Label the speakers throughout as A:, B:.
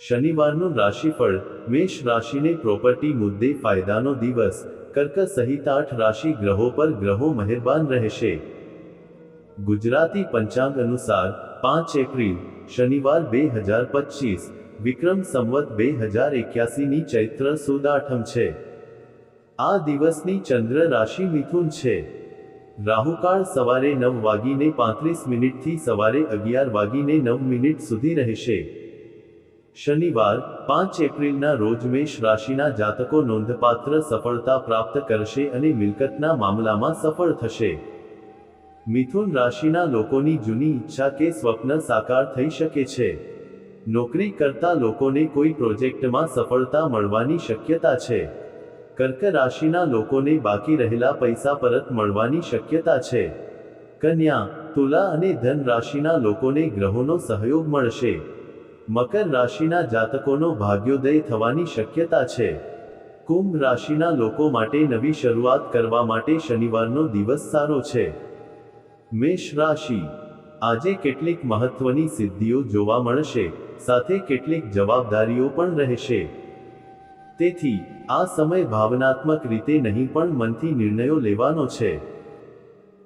A: શનિવારનું રાશિફળ. મેષ રાશિને પ્રોપર્ટી મુદ્દે ફાયદાનો દિવસ. કર્ક સહિત 8 રાશિ ગ્રહો પર ગ્રહો મહેરબાન રહેશે. ગુજરાતી પંચાંગ અનુસાર 5 એપ્રિલ શનિવાર 2025 વિક્રમ સંવત 2081 ની ચૈત્ર સુદ આઠમ છે. આ દિવસની ચંદ્ર રાશિ મિથુન છે. રાહુકાળ સવારે 9:35 થી સવારે 11:09 સુધી રહેશે. શનિવાર 5 એપ્રિલના રોજ મેષ રાશિના જાતકો નોંધપાત્ર સફળતા પ્રાપ્ત કરશે અને મિલકતના મામલામાં સફળ થશે. મિથુન રાશિના લોકોની જૂની ઈચ્છા કે સ્વપ્ન સાકાર થઈ શકે છે. નોકરી કરતા લોકોને કોઈ પ્રોજેક્ટમાં સફળતા મળવાની શક્યતા છે. કર્ક રાશિના લોકોને બાકી રહેલા પૈસા પરત મળવાની શક્યતા છે. કન્યા, તુલા અને ધન રાશિના લોકોને ગ્રહોનો સહયોગ મળશે. મકર રાશિના જાતકોનો ભાગ્યોદય થવાની શક્યતા છે. કુંભ રાશિના લોકો માટે નવી શરૂઆત કરવા માટે શનિવારનો દિવસ સારો છે. મેષ રાશિ. આજે કેટલીક મહત્વની સિદ્ધિઓ જોવા મળશે, સાથે કેટલીક જવાબદારીઓ પણ રહેશે. તેથી આ સમય ભાવનાત્મક રીતે નહીં પણ મનથી નિર્ણયો લેવાનો છે.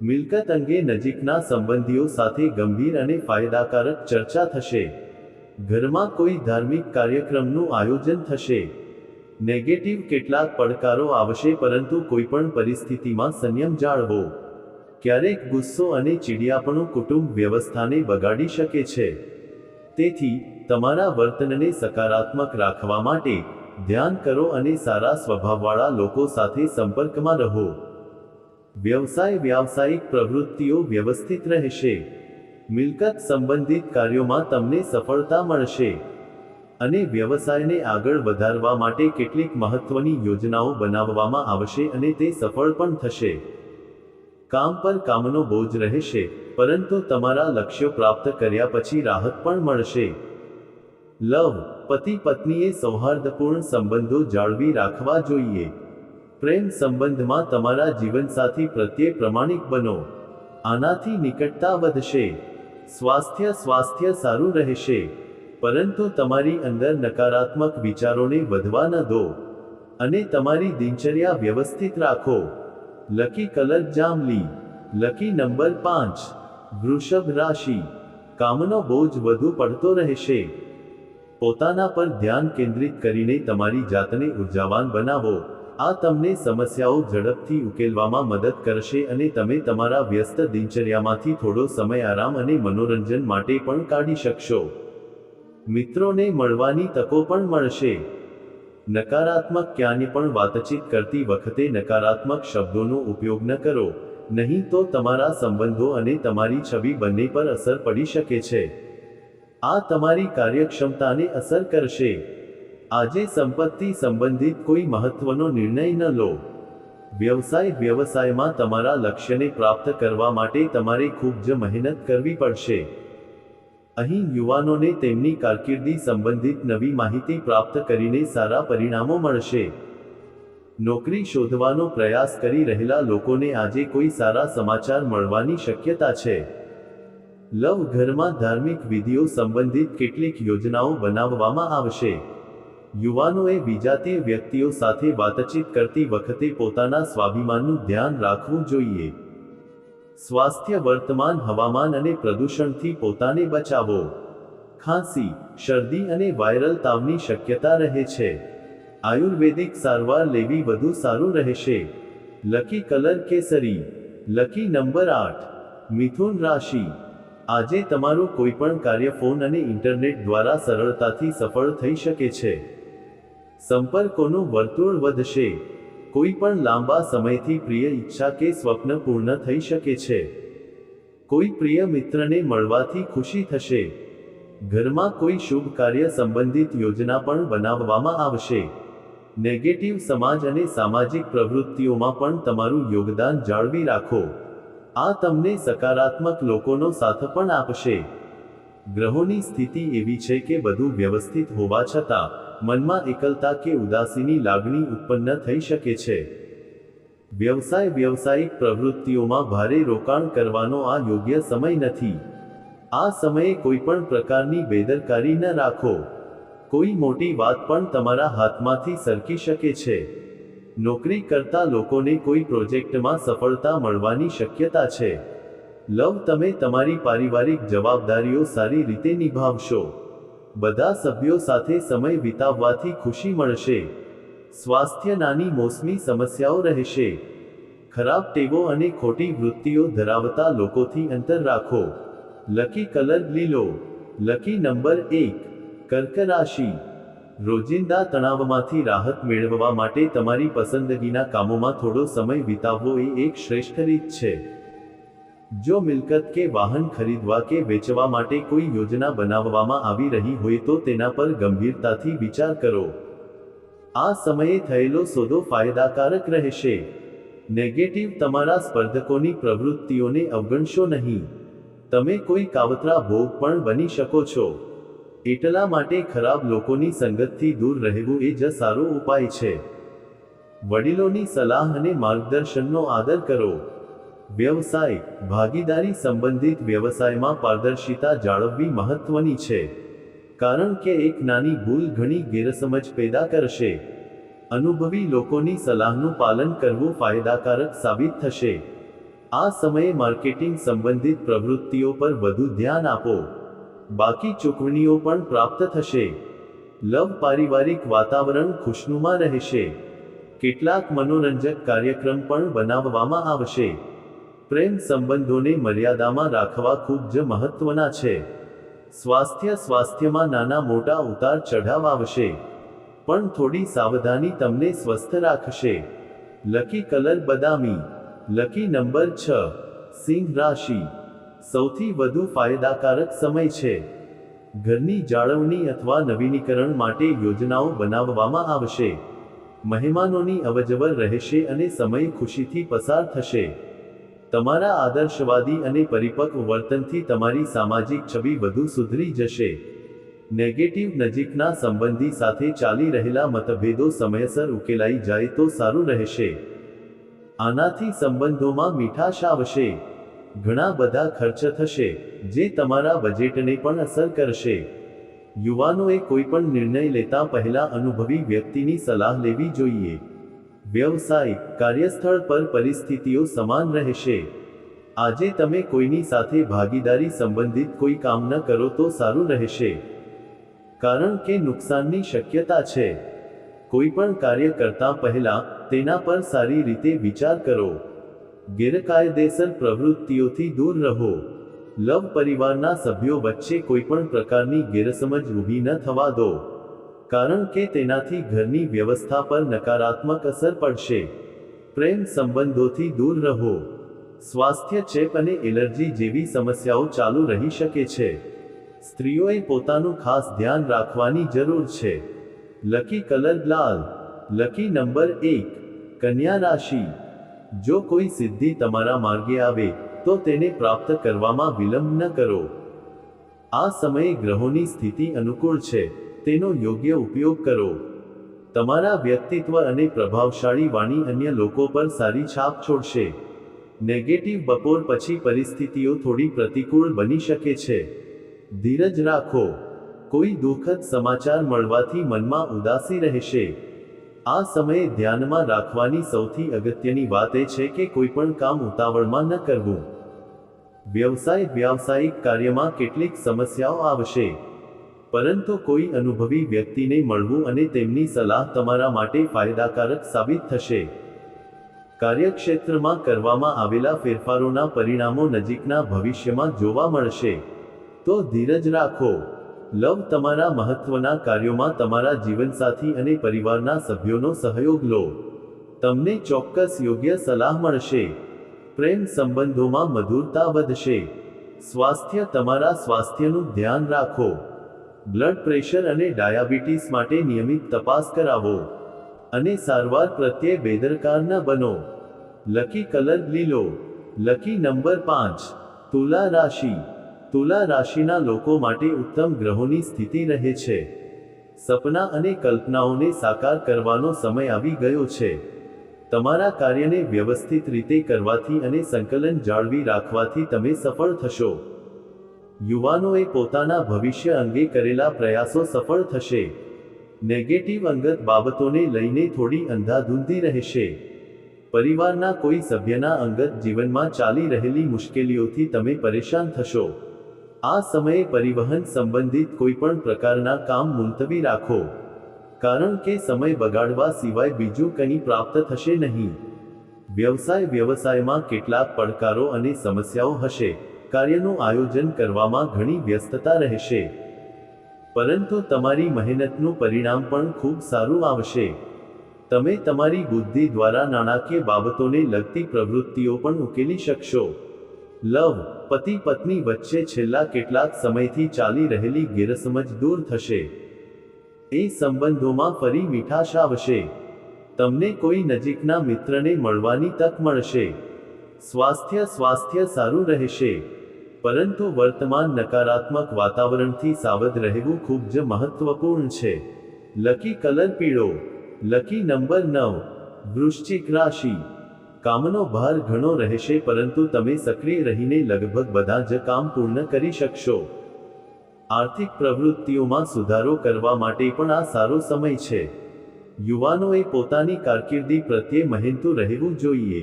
A: મિલકત અંગે નજીકના સંબંધીઓ સાથે ગંભીર અને ફાયદાકારક ચર્ચા થશે. ઘરમાં કોઈ ધાર્મિક કાર્યક્રમનું આયોજન થશે. નેગેટિવ કેટલાક પડકારો આવશે, પરંતુ કોઈપણ પરિસ્થિતિમાં સંયમ જાળવો. ક્યારેક ગુસ્સો અને ચીડિયાપણું કુટુંબ વ્યવસ્થાને બગાડી શકે છે. તેથી તમારા વર્તનને સકારાત્મક રાખવા માટે ધ્યાન કરો અને સારા સ્વભાવવાળા લોકો સાથે સંપર્કમાં રહો. વ્યાવસાયિક પ્રવૃત્તિઓ વ્યવસ્થિત રહેશે. મિલકત સંબંધિત કાર્યોમાં તમને સફળતા મળશે અને વ્યવસાયને આગળ વધારવા માટે કેટલીક મહત્વની યોજનાઓ બનાવવામાં આવશે અને તે સફળ પણ થશે. કામ પર કામનો બોજ રહેશે, પરંતુ તમારા લક્ષ્યો પ્રાપ્ત કર્યા પછી રાહત પણ મળશે. લવ, પતિ પત્નીએ સૌહાર્દપૂર્ણ સંબંધો જાળવી રાખવા જોઈએ. પ્રેમ સંબંધમાં તમારા જીવનસાથી પ્રત્યે પ્રમાણિક બનો. આનાથી નિકટતા વધશે. સ્વાસ્થ્ય સારું રહેશે, પરંતુ તમારી અંદર નકારાત્મક વિચારોને વધવા ન દો અને તમારી દિનચર્યા વ્યવસ્થિત રાખો. લકી કલર જાંબલી. Lucky number 5. વૃષભ રાશિ. કામનો બોજ વધુ પડતો રહેશે. પોતાના પર ધ્યાન કેન્દ્રિત કરીને તમારી જાતને ઉર્જાવાન બનાવો. આ તમને સમસ્યાઓ ઝડપથી ઉકેલવામાં મદદ કરશે અને તમે તમારા વ્યસ્ત દિનચર્યામાંથી થોડો સમય આરામ અને મનોરંજન માટે પણ કાઢી શકશો. મિત્રોને મળવાની તકો પણ મળશે. નકારાત્મક ક્યાંય પણ વાતચીત કરતી વખતે નકારાત્મક શબ્દોનો ઉપયોગ ન કરો, નહીં તો તમારા સંબંધો અને તમારી છબી બંને પર અસર પડી શકે છે. આ તમારી કાર્યક્ષમતાને અસર કરશે. આજે સંપત્તિ સંબંધિત કોઈ મહત્વનો નિર્ણય ન લો. વ્યવસાયમાં તમારા લક્ષ્યને પ્રાપ્ત કરવા માટે તમારે ખૂબ જ મહેનત કરવી પડશે. અહીં યુવાનોને તેમની કારકિર્દી સંબંધિત નવી માહિતી પ્રાપ્ત કરીને સારા પરિણામો મળશે. નોકરી શોધવાનો પ્રયાસ કરી રહેલા લોકોને આજે કોઈ સારા સમાચાર મળવાની શક્યતા છે. લવ, ઘરમાં ધાર્મિક વિધિઓ સંબંધિત કેટલીક યોજનાઓ બનાવવામાં આવશે. યુવાનોએ વિજાતીય વ્યક્તિઓ સાથે વાતચીત કરતી વખતે પોતાના સ્વાભિમાનનું ધ્યાન રાખવું જોઈએ. સ્વાસ્થ્ય, વર્તમાન હવામાન અને પ્રદૂષણથી પોતાને બચાવો. ખાંસી, શરદી અને વાયરલ તાવની શક્યતા રહે છે. આયુર્વેદિક સારવાર લેવી વધુ સારું રહેશે. લકી કલર કેસરી. Lucky number 8. મિથુન રાશિ. આજે તમારું કોઈપણ કાર્ય ફોન અને ઇન્ટરનેટ દ્વારા સરળતાથી સફળ થઈ શકે છે. સંપર્કોનું વર્તુળ વધશે. કોઈ પણ લાંબા સમયથી પ્રિય ઈચ્છા કે સ્વપ્ન પૂર્ણ થઈ શકે છે. કોઈ પ્રિય મિત્રને મળવાથી ખુશી થશે. ઘરમાં કોઈ શુભ કાર્ય સંબંધિત યોજના પણ બનાવવામાં આવશે. નેગેટિવ સમાજ અને સામાજિક પ્રવૃત્તિઓમાં પણ તમારું યોગદાન જાળવી રાખો. આ તમને સકારાત્મક લોકોનો સાથ પણ આપશે. ગ્રહોની સ્થિતિ એવી છે કે બધું વ્યવસ્થિત હોવા છતાં મનમાં એકલતા કે ઉદાસીની લાગણી ઉત્પન્ન થઈ શકે છે. વ્યવસાયિક પ્રવૃત્તિઓમાં ભારે રોકાણ કરવાનો આ યોગ્ય સમય નથી. આ સમયે કોઈપણ પ્રકારની બેદરકારી ન રાખો. કોઈ મોટી વાત પણ તમારા હાથમાંથી સરકી શકે છે. નોકરી કરતા લોકોને કોઈ પ્રોજેક્ટમાં સફળતા મળવાની શક્યતા છે. લવ, તમે તમારી પારિવારિક જવાબદારીઓ સારી રીતે નિભાવશો. બધા સભ્યો સાથે સમય વિતાવવાથી ખુશી મળશે. સ્વાસ્થ્ય, નાની મોસમી સમસ્યાઓ રહેશે. ખરાબ ટેવો અને ખોટી વૃત્તિઓ ધરાવતા લોકોથી અંતર રાખો. લકી કલર લીલો. Lucky number 1. કર્ક રાશિ. રોજિંદા તણાવમાંથી રાહત મેળવવા માટે તમારી પસંદગીના કામોમાં થોડો સમય વિતાવવો એ એક શ્રેષ્ઠ રીત છે. જો મિલકત કે વાહન ખરીદવા કે વેચવા માટે કોઈ યોજના બનાવવામાં આવી રહી હોય તો તેના પર ગંભીરતાથી વિચાર કરો. આ સમયે થયેલો સોદો ફાયદાકારક રહેશે. નેગેટિવ, તમારા સ્પર્ધકોની પ્રવૃત્તિઓને અવગણશો નહીં. તમે કોઈ કાવતરા ભોગ પણ બની શકો છો. એટલા માટે ખરાબ લોકોની સંગતથી દૂર રહેવું એ જ સારો ઉપાય છે. વડીલોની સલાહ અને માર્ગદર્શનનો આદર કરો. વ્યવસાય, ભાગીદારી સંબંધિત વ્યવસાયમાં પારદર્શિતા જાળવવી મહત્વની છે. કારણ કે એક નાની ભૂલ ઘણી ગેરસમજ પેદા કરશે. અનુભવી લોકોની સલાહનું પાલન કરવું ફાયદાકારક સાબિત થશે. આ સમયે માર્કેટિંગ સંબંધિત પ્રવૃત્તિઓ પર વધુ ધ્યાન આપો. બાકી ચૂકવણીઓ પણ પ્રાપ્ત થશે. લવ, પારિવારિક વાતાવરણ ખુશનુમા રહેશે. કેટલાક મનોરંજક કાર્યક્રમ પણ બનાવવામાં આવશે. પ્રેમ સંબંધોને મર્યાદામાં રાખવા ખૂબ જ મહત્વના છે. સ્વાસ્થ્યમાં નાના મોટા ઉતાર ચઢાવ આવશે, પણ થોડી સાવધાની તમને સ્વસ્થ રાખશે. લકી કલર બદામી. Lucky number 6. સિંહ રાશિ. સૌથી વધુ ફાયદાકારક સમય છે. ઘરની જાળવણી અથવા નવીનીકરણ માટે યોજનાઓ બનાવવામાં આવશે. મહેમાનોની અવરજવર રહેશે અને સમય ખુશીથી પસાર થશે. તમારા આદર્શવાદી અને પરિપક્વ વર્તનથી તમારી સામાજિક છબી વધુ સુધરી જશે. નેગેટિવ, નજીકના સંબંધી સાથે ચાલી રહેલા મતભેદો સમયસર ઉકેલાઈ જાય તો સારું રહેશે. આનાથી સંબંધોમાં મીઠાશ આવશે. ઘણા બધા ખર્ચ થશે, જે તમારા બજેટને પણ અસર કરશે. યુવાનોએ કોઈપણ નિર્ણય લેતા પહેલા અનુભવી વ્યક્તિની સલાહ લેવી જોઈએ. વ્યવસાય, કાર્યસ્થળ પર પરિસ્થિતિઓ સમાન રહેશે. આજે તમે કોઈની સાથે ભાગીદારી સંબંધિત કોઈ કામ ન કરો તો સારું રહેશે, કારણ કે નુકસાનની શક્યતા છે. કોઈપણ કાર્ય કરતા પહેલા તેના પર સારી રીતે વિચાર કરો. ગેરકાયદેસર પ્રવૃત્તિઓથી દૂર રહો. લવ, પરિવારના સભ્યો વચ્ચે કોઈપણ પ્રકારની ગેરસમજ ઊભી ન થવા દો, કારણ કે તેનાથી ઘરની વ્યવસ્થા પર નકારાત્મક અસર પડશે. પ્રેમ સંબંધોથી દૂર રહો. સ્વાસ્થ્ય, ચેપ અને એલર્જી જેવી સમસ્યાઓ ચાલુ રહી શકે છે. સ્ત્રીઓએ પોતાનું ખાસ ધ્યાન રાખવાની જરૂર છે. લકી કલર લાલ. Lucky number 1. કન્યા રાશિ. જો કોઈ સિદ્ધિ તમારા માર્ગે આવે તો તેને પ્રાપ્ત કરવામાં વિલંબ ન કરો. આ સમયે ગ્રહોની સ્થિતિ અનુકૂળ છે, તેનો યોગ્ય ઉપયોગ કરો. તમારા વ્યક્તિત્વ અને પ્રભાવશાળી વાણી અન્ય લોકો પર સારી છાપ છોડશે. નેગેટિવ, બપોર પછી પરિસ્થિતિઓ થોડી પ્રતિકૂળ બની શકે છે. ધીરજ રાખો. કોઈ દુઃખદ સમાચાર મળવાથી મનમાં ઉદાસી રહેશે. આ સમયે ધ્યાનમાં રાખવાની સૌથી અગત્યની વાત એ છે કે કોઈપણ કામ ઉતાવળમાં ન કરવું. વ્યવસાયિક કાર્યમાં કેટલીક સમસ્યાઓ આવશે, પરંતુ કોઈ અનુભવી વ્યક્તિને મળવું અને તેમની સલાહ તમારા માટે ફાયદાકારક સાબિત થશે. કાર્યક્ષેત્રમાં કરવામાં આવેલા ફેરફારોના પરિણામો નજીકના ભવિષ્યમાં જોવા મળશે, તો ધીરજ રાખો. લવ, તમારા મહત્વના કાર્યોમાં તમારા જીવનસાથી અને પરિવારના સભ્યોનો સહયોગ લો. તમને ચોક્કસ યોગ્ય સલાહ મળશે. પ્રેમ સંબંધોમાં મધુરતા વધશે. સ્વાસ્થ્ય, તમારા સ્વાસ્થ્યનું ધ્યાન રાખો. બ્લડ પ્રેશર અને ડાયાબિટીસ માટે નિયમિત તપાસ કરાવો. અને સારવાર પ્રત્યે બેદરકાર ન બનો. લકી કલર લીલો. Lucky number 5. તુલા રાશિ. તુલા રાશિના લોકો માટે ઉત્તમ ગ્રહોની સ્થિતિ રહે છે. સપના અને કલ્પનાઓને સાકાર કરવાનો સમય આવી ગયો છે. તમારા કાર્યને વ્યવસ્થિત રીતે કરવાથી અને સંકલન જાળવી રાખવાથી તમે સફળ થશો. યુવાનોએ પોતાના ભવિષ્ય અંગે કરેલા પ્રયાસો સફળ થશે. નેગેટિવ અંગત બાબતોને લઈને થોડી અંધાધૂંધી રહેશે. પરિવારના કોઈ સભ્યના અંગત જીવનમાં ચાલી રહેલી મુશ્કેલીઓથી તમે પરેશાન થશો. આ સમયે પરિવહન સંબંધિત કોઈપણ પ્રકારના કામ મુલતવી રાખો, કારણ કે સમય બગાડવા સિવાય બીજું કંઈ પ્રાપ્ત થશે નહીં. વ્યવસાયમાં કેટલાક પડકારો અને સમસ્યાઓ હશે. કાર્યનું આયોજન કરવામાં ઘણી વ્યસ્તતા રહેશે, પરંતુ તમારી મહેનતનું પરિણામ પણ ખૂબ સારું આવશે. તમે તમારી બુદ્ધિ દ્વારા નાણાકીય બાબતોને લગતી પ્રવૃત્તિઓ પણ ઉકેલી શકશો. લવ, પતિ પત્ની વચ્ચે છેલ્લા કેટલાક સમયથી ચાલી રહેલી ગેરસમજ દૂર થશે. એ સંબંધોમાં ફરી મીઠાશ આવશે. તમને કોઈ નજીકના મિત્રને મળવાની તક મળશે. સ્વાસ્થ્ય સારું રહેશે, પરંતુ વર્તમાન નકારાત્મક વાતાવરણથી સાવધ રહેવું ખૂબ જ મહત્વપૂર્ણ છે. લકી કલર પીળો. Lucky number 9. વૃશ્ચિક રાશિ. કામનો ભાર ઘણો રહેશે, પરંતુ તમે સક્રિય રહીને લગભગ બધા જ કામ પૂર્ણ કરી શકશો. આર્થિક પ્રવૃત્તિઓમાં સુધારો કરવા માટે પણ આ સારો સમય છે. યુવાનોએ પોતાની કારકિર્દી પ્રત્યે મહેનતુ રહેવું જોઈએ.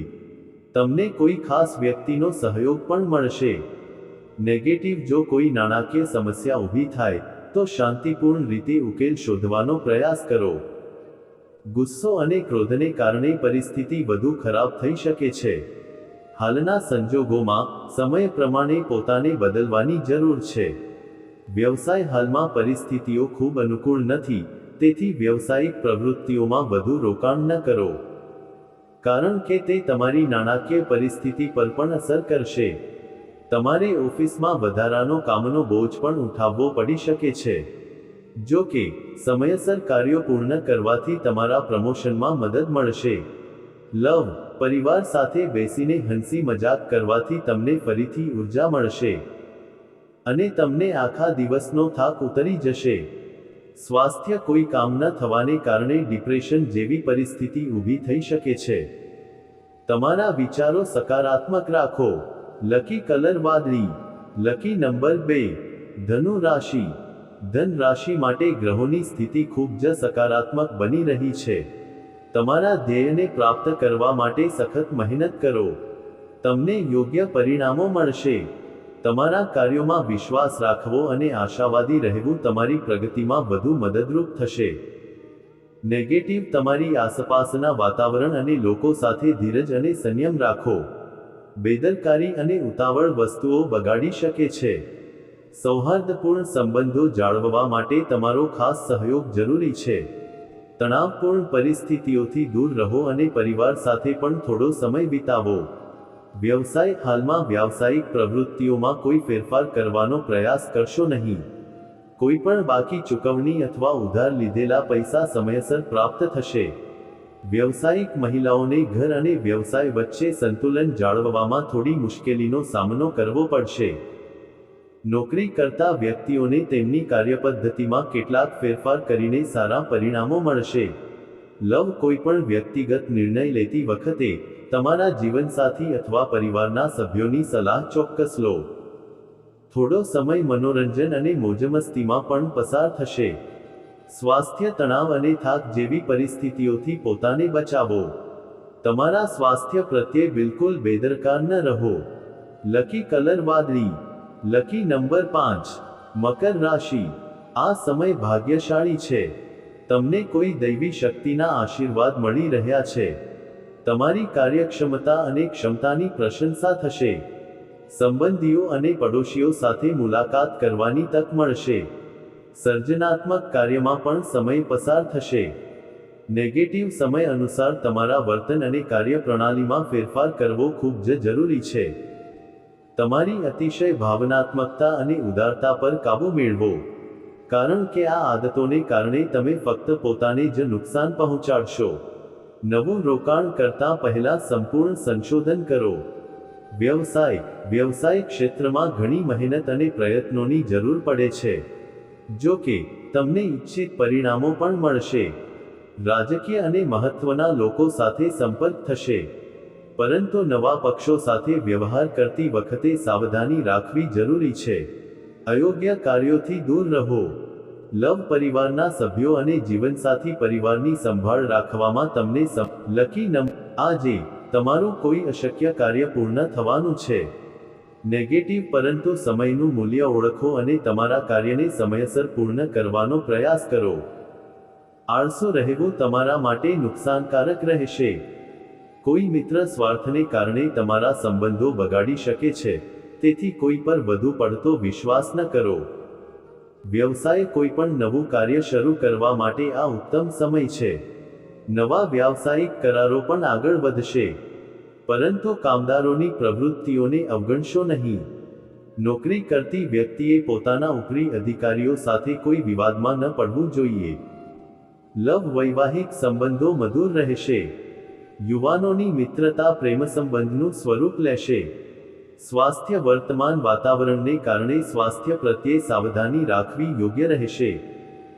A: તમને કોઈ ખાસ વ્યક્તિનો સહયોગ પણ મળશે. નેગેટિવ, જો કોઈ નાણાકીય સમસ્યા ઊભી થાય તો શાંતિપૂર્ણ રીતે ઉકેલ શોધવાનો પ્રયાસ કરો. ગુસ્સો અને ક્રોધને કારણે પરિસ્થિતિ વધુ ખરાબ થઈ શકે છે. હાલના સંજોગોમાં સમય પ્રમાણે પોતાને બદલવાની જરૂર છે. વ્યવસાય હાલમાં પરિસ્થિતિઓ ખૂબ અનુકૂળ નથી, તેથી વ્યવસાયિક પ્રવૃત્તિઓમાં વધુ રોકાણ ન કરો, કારણ કે તે તમારી નાણાકીય પરિસ્થિતિ પર પણ અસર કરશે. તમારે ઓફિસમાં વધારાનો કામનો બોજ પણ ઉઠાવવો પડી શકે છે. જો કે, સમયસર કાર્યો પૂર્ણ કરવાથી તમારા પ્રમોશનમાં મદદ મળશે. લવ, પરિવાર સાથે બેસીને હસી મજાક કરવાથી તમને ફરીથી ઉર્જા મળશે, અને તમને આખા દિવસનો થાક ઉતરી જશે. સ્વાસ્થ્ય, કોઈ કામ ન થવાને કારણે ડિપ્રેશન જેવી પરિસ્થિતિ ઊભી થઈ શકે છે. તમારા વિચારો સકારાત્મક રાખો. લકી કલર વાદળી. Lucky number 2. ધનુ રાશિ. ધન રાશિ માટે ગ્રહોની સ્થિતિ ખૂબ જ સકારાત્મક બની રહી છે. તમારા ધ્યેયને પ્રાપ્ત કરવા માટે સખત મહેનત કરો. તમને યોગ્ય પરિણામો મળશે. તમારા કાર્યોમાં વિશ્વાસ રાખવો અને આશાવાદી રહેવું તમારી પ્રગતિમાં વધુ મદદરૂપ થશે. નેગેટિવ, તમારી આસપાસના વાતાવરણ અને લોકો સાથે ધીરજ અને સંયમ રાખો. બેદરકારી અને ઉતાવળ વસ્તુઓ બગાડી શકે છે. સૌહાર્દપૂર્ણ સંબંધો જાળવવા માટે તમારો ખાસ સહયોગ જરૂરી છે. તણાવપૂર્ણ પરિસ્થિતિઓથી દૂર રહો અને પરિવાર સાથે પણ થોડો સમય વિતાવો. વ્યવસાય, હાલમાં વ્યાવસાયિક પ્રવૃત્તિઓમાં કોઈ ફેરફાર કરવાનો પ્રયાસ કરશો નહીં. કોઈ પણ બાકી ચૂકવણી અથવા ઉધાર લીધેલા પૈસા સમયસર પ્રાપ્ત થશે. વ્યવસાયિક મહિલાઓને ઘર અને વ્યવસાય વચ્ચે સંતુલન જાળવવામાં થોડી મુશ્કેલીનો સામનો કરવો પડશે. નોકરી કરતા વ્યક્તિઓને તેમની કાર્યપદ્ધતિમાં કેટલાક ફેરફાર કરીને સારા પરિણામો મળશે. લવ, કોઈપણ વ્યક્તિગત નિર્ણય લેતી વખતે તમારા જીવનસાથી અથવા પરિવારના સભ્યોની સલાહ ચોક્કસ લો. થોડો સમય મનોરંજન અને મોજમસ્તીમાં પણ પસાર થશે. સ્વાસ્થ્ય, તણાવ અને થાક જેવી પરિસ્થિતિઓથી પોતાને બચાવો. તમારા સ્વાસ્થ્ય પ્રત્યે બિલકુલ બેદરકાર ન રહો. લકી કલર વાદળી. Lucky number 5. મકર રાશિ. આ સમય ભાગ્યશાળી છે. તમને કોઈ દૈવી શક્તિના આશીર્વાદ મળી રહ્યા છે. તમારી કાર્યક્ષમતા અને ક્ષમતાની પ્રશંસા થશે. સંબંધીઓ અને પડોશીઓ સાથે મુલાકાત કરવાની તક મળશે. સર્જનાત્મક કાર્યમાં પણ સમય પસાર થશે. નેગેટિવ, સમય અનુસાર તમારા વર્તન અને કાર્યપ્રણાલીમાં ફેરફાર કરવો ખૂબ જ જરૂરી છે. તમારી અતિશય ભાવનાત્મકતા અને ઉદારતા પર કાબૂ મેળવો, કારણ કે આ આદતોને કારણે તમે ફક્ત પોતાને જ નુકસાન પહોંચાડશો. નવું રોકાણ કરતા પહેલા સંપૂર્ણ સંશોધન કરો. વ્યવસાય ક્ષેત્રમાં ઘણી મહેનત અને પ્રયત્નોની જરૂર પડે છે. જો કે, તમને ઇચ્છિત પરિણામો પણ મળશે. રાજકીય અને મહત્વના લોકો સાથે સંપર્ક થશે, પરંતુ નવા પક્ષો સાથે વ્યવહાર કરતી વખતે સાવધાની રાખવી જરૂરી છે. અયોગ્ય કાર્યોથી દૂર રહો. લવ પરિવારના સભ્યો અને જીવનસાથી પરિવારની સંભાળ રાખવામાં તમને લકી નંબર. આજે તમારું કોઈ અશક્ય કાર્ય પૂર્ણ થવાનું છે. નેગેટિવ પરંતુ સમયનું મૂલ્ય ઓળખો અને તમારા કાર્યને સમયસર પૂર્ણ કરવાનો પ્રયાસ કરો. આળસુ રહેવું તમારા માટે નુકસાનકારક રહેશે. કોઈ મિત્ર સ્વાર્થને કારણે તમારા સંબંધો બગાડી શકે છે, તેથી કોઈ પર વધુ પડતો વિશ્વાસ ન કરો. વ્યવસાય કોઈ પણ નવું કાર્ય શરૂ કરવા માટે આ ઉત્તમ સમય છે. નવા વ્યાવસાયિક કરારો પણ આગળ વધશે, પરંતુ કામદારોની પ્રવૃત્તિઓને અવગણશો નહીં. નોકરી કરતી વ્યક્તિએ પોતાના ઉપરી અધિકારીઓ સાથે કોઈ વિવાદમાં ન પડવું જોઈએ. લવ વૈવાહિક સંબંધો મધુર રહેશે. યુવાનોની મિત્રતા પ્રેમસંબંધનું સ્વરૂપ લેશે. સ્વાસ્થ્ય વર્તમાન વાતાવરણને કારણે સ્વાસ્થ્ય પ્રત્યે સાવધાની રાખવી યોગ્ય રહેશે.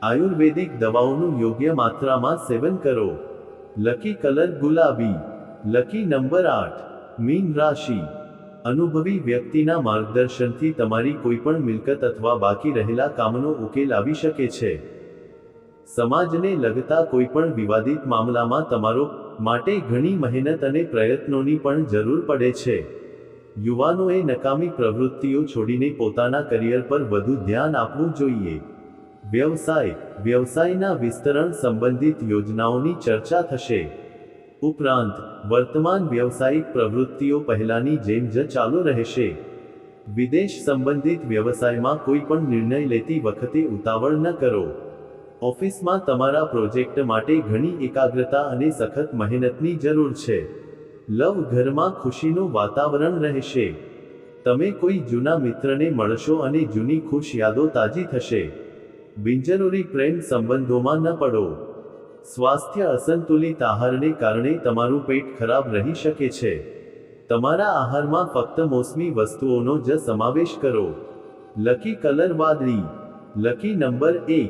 A: આયુર્વેદિક દવાઓનું યોગ્ય માત્રામાં સેવન કરો. લકી કલર ગુલાબી. Lucky number 8. મીન રાશિ. અનુભવી વ્યક્તિના માર્ગદર્શનથી તમારી કોઈપણ મિલકત અથવા બાકી રહેલા કામનો ઉકેલ આવી શકે છે. સમાજને લગતા કોઈપણ વિવાદિત મામલામાં તમારો માટે ઘણી મહેનત અને પ્રયત્નોની પણ જરૂર પડે છે. યુવાનોએ નકામી પ્રવૃત્તિઓ છોડીને પોતાના કરિયર પર વધુ ધ્યાન આપવું જોઈએ. વ્યવસાયના વિસ્તરણ સંબંધિત યોજનાઓની ચર્ચા થશે. ઉપરાંત વર્તમાન વ્યવસાયિક પ્રવૃત્તિઓ પહેલાની જેમ જ ચાલુ રહેશે. વિદેશ સંબંધિત વ્યવસાયમાં કોઈ પણ નિર્ણય લેતી વખતે ઉતાવળ ન કરો. ઓફિસમાં તમારા પ્રોજેક્ટ માટે ઘણી એકાગ્રતા અને સખત મહેનતની જરૂર છે. લવ ઘરમાં ખુશીનું વાતાવરણ રહેશે. તમે કોઈ જૂના મિત્રને મળશો અને જૂની ખુશ યાદો તાજી થશે. બિનજરૂરી પ્રેમ સંબંધોમાં ન પડો. સ્વાસ્થ્ય અસંતુલિત આહારને કારણે તમારું પેટ ખરાબ રહી શકે છે. તમારા આહારમાં ફક્ત મોસમી વસ્તુઓનો જ સમાવેશ કરો. લકી કલર વાદળી. Lucky number 1.